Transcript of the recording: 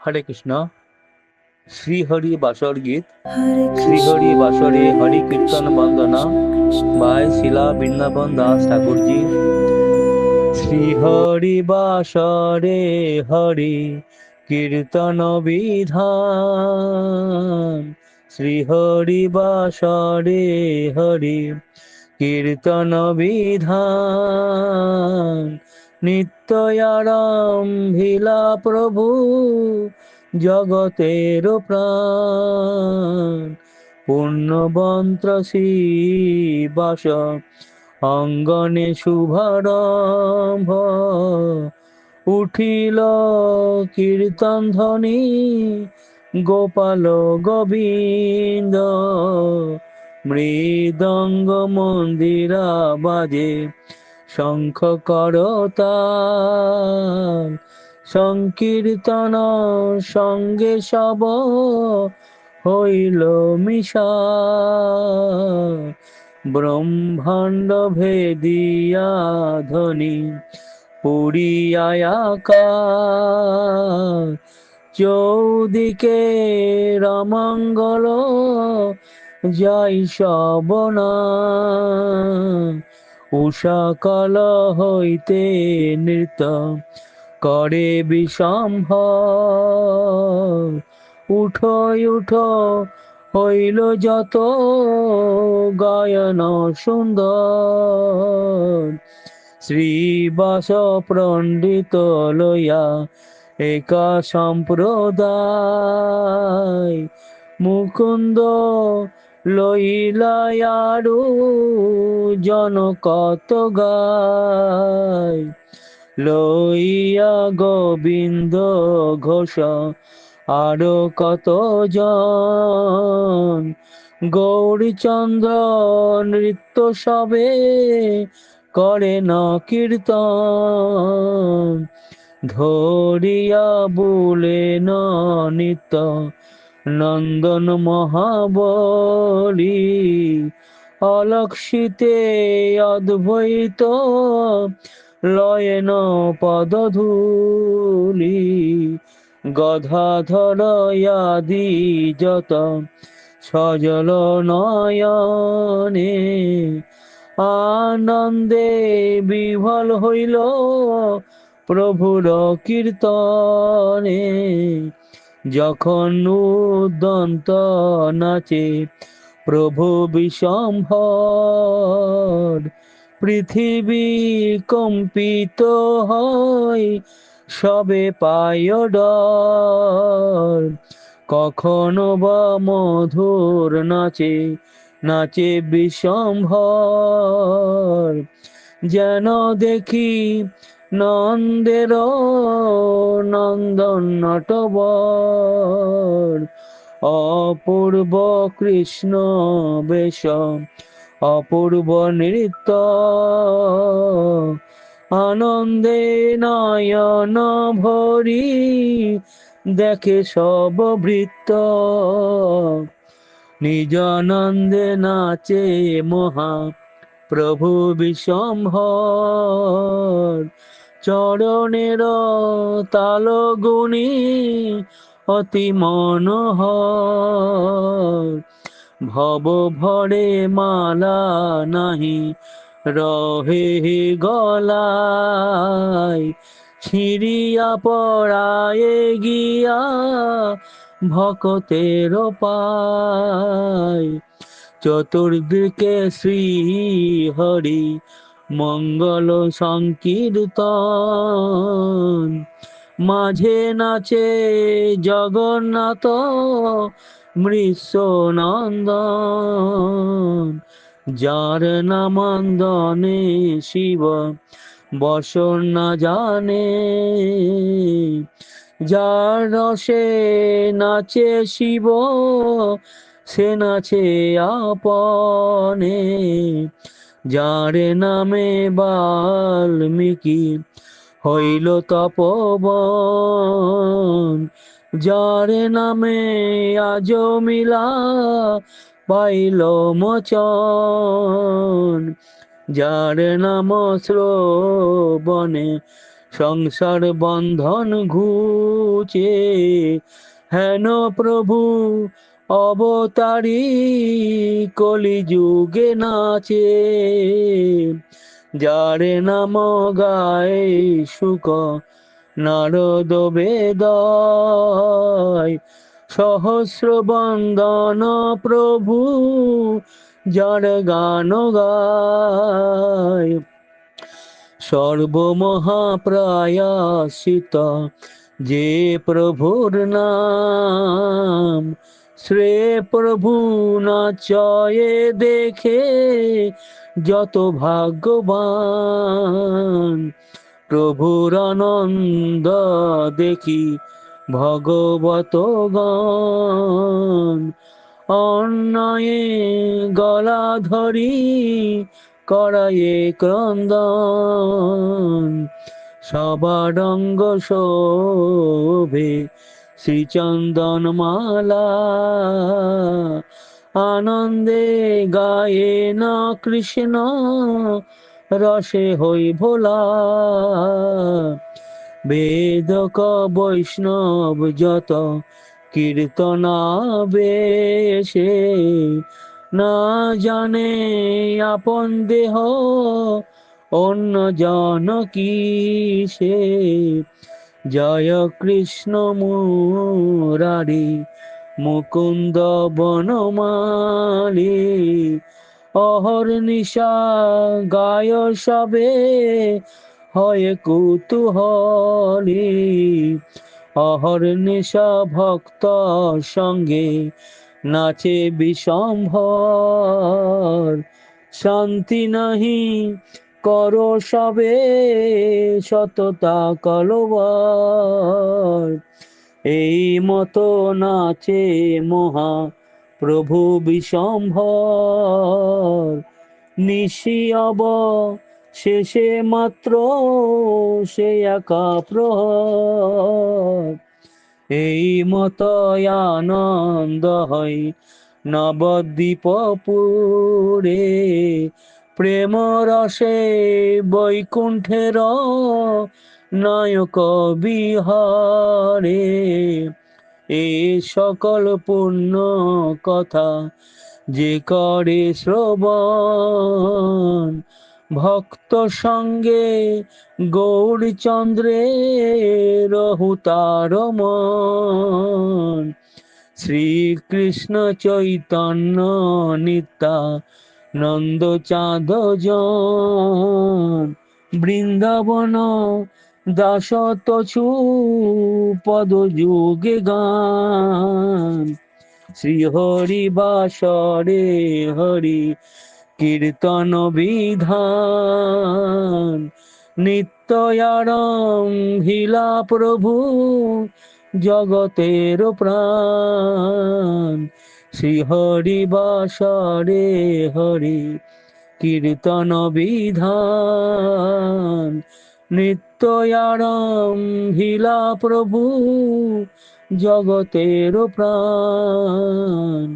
হরে কৃষ্ণ। শ্রীহরি বাসর গীত। Hare Shrihari Krishna, বাসরে হরি Hare কীর্তন Krishna, বন্দনা Krishna বাই শিলা Krishna, বৃন্দাবন দাস Hare ঠাকুরজি। Hare, শ্রীহরি বাসরে হরি কীর্তন বিধান। শ্রীহরি বাসরে হরি কীর্তন বিধান। নিত্যয়ারম্ভিলা প্রভু জগতের প্রাণ। পুণ্যবন্ত্র শিবাস অঙ্গনে শুভারম্ভ। উঠিল কীর্তন ধ্বনি গোপাল গোবিন্দ। মৃদঙ্গ মন্দিরা বাজে শঙ্খ করতাল। সংকীর্তন সঙ্গে সব হইল মিশা। ব্রহ্মাণ্ড ভেদিয়া ধ্বনি পুরিয়ায় আকাশ। চৌদিকে রামঙ্গল যাই শবনা। উষাকাল হইতে নৃত্য করে বিশম্ভর। উঠো উঠো হইল যত গায়ন সুন্দর। শ্রীবাস পণ্ডিত লইয়া একা সম্প্রদায়। মুকুন্দ লইলায়ারু জন কত গায়। লইয়া গোবিন্দ ঘোষ আরো কত জন। গৌরীচন্দ্র নৃত্য সবে করে ন কীর্তন। ধরিয়া বলে নিত্য নন্দন মহাবলী। অলক্ষিতে অদ্বৈত লয়েন পদধূলি। গদাধর আদি যত সজল নয়নে। আনন্দে বিভল হইল প্রভুর কীর্তনে। যখন উদন্ত নাচে প্রভু বিশম্ভর। পৃথিবী কম্পিত হয় সবে পায় ডর। কখনো বা মধুর নাচে নাচে বিশম্ভর। যেন দেখি নন্দের নন্দন নটবর। অপূর্ব কৃষ্ণ বেশ অপূর্ব নৃত্য। আনন্দে নয়ন ভরি দেখে সব ভৃত্য। নিজ আনন্দে নাচে মহা প্রভু বিশম্ভর। চরণের তাল গুণী অতি মনোহর। ভব ভরে মালা নাহি রহে গলায়। ছিঁড়িয়া পড়ায় গিয়া ভকতের পায়। চতুর্দিকে শ্রী হরি মঙ্গল সংকীর্তন। মাঝে নাচে জগন্নাথ মৃষ নন্দন। যার নামান্দনে শিব বসন না জানে। যার রসে নাচে শিব সে নাচে আপনে। যার নামে বাল্মীকি হইল তপবন। যার নামে আজ মিলা পাইল মোচন। যার নাম শ্রবণে সংসার বন্ধন ঘুচে, হেন প্রভু অবতারী কলিযুগে নাচে। যারে নাম গায় শুক নারদ বেদয়, সহস্র বন্দন প্রভু যার গান গায়। সর্বমহাপ্রায়শ্চিত যে প্রভুর নাম, শ্রেয় প্রভু নাচয়ে দেখে যত ভাগ্যবান। প্রভুর আনন্দ দেখি ভগবত গণ, অন্যায়ে গলা ধরি করায়ে ক্রন্দন। সবার অঙ্গ শোভে শ্রীচন্দন মালা, আনন্দে গায়ে না কৃষ্ণ রসে হই ভোলা। বেদক বৈষ্ণব যত কীর্তনা বেশে, না জানে আপন দেহ অন্য জন কিসে। জয় কৃষ্ণ মুরারি মুকুন্দ বনমালী, অহর্নিশা গায় সবে হয় কুতুহলী। অহর্নিশা ভক্ত সঙ্গে নাচে বিশম্ভর, শান্তি নাহি করো সবে সততা কলবর। এই মতো নাচে মহা প্রভু বিশম্ভর, নিশি অব শেষে মাত্র সে একা প্রহর। এই মতো আনন্দ হয় নবদ্বীপপুরে, প্রেম রসে বৈকুণ্ঠের নায়ক বিহারে। এই সকল পুণ্য কথা যে করে শ্রবণ, ভক্ত সঙ্গে গৌরচন্দ্রে রহু তার মন। শ্রীকৃষ্ণ চৈতন্য নিত্যানন্দ চাঁদ জন, বৃন্দাবন দাস তছু পদ যুগে গান। শ্রী হরি বাসরে হরি কীর্তন বিধান, নিত্য আরম্ভিলা প্রভু জগতের প্রাণ। শ্রী হরি বাসরে হরি কীর্তন বিধান, নিত্য আরম্ভিলা প্রভু জগতের প্রাণ।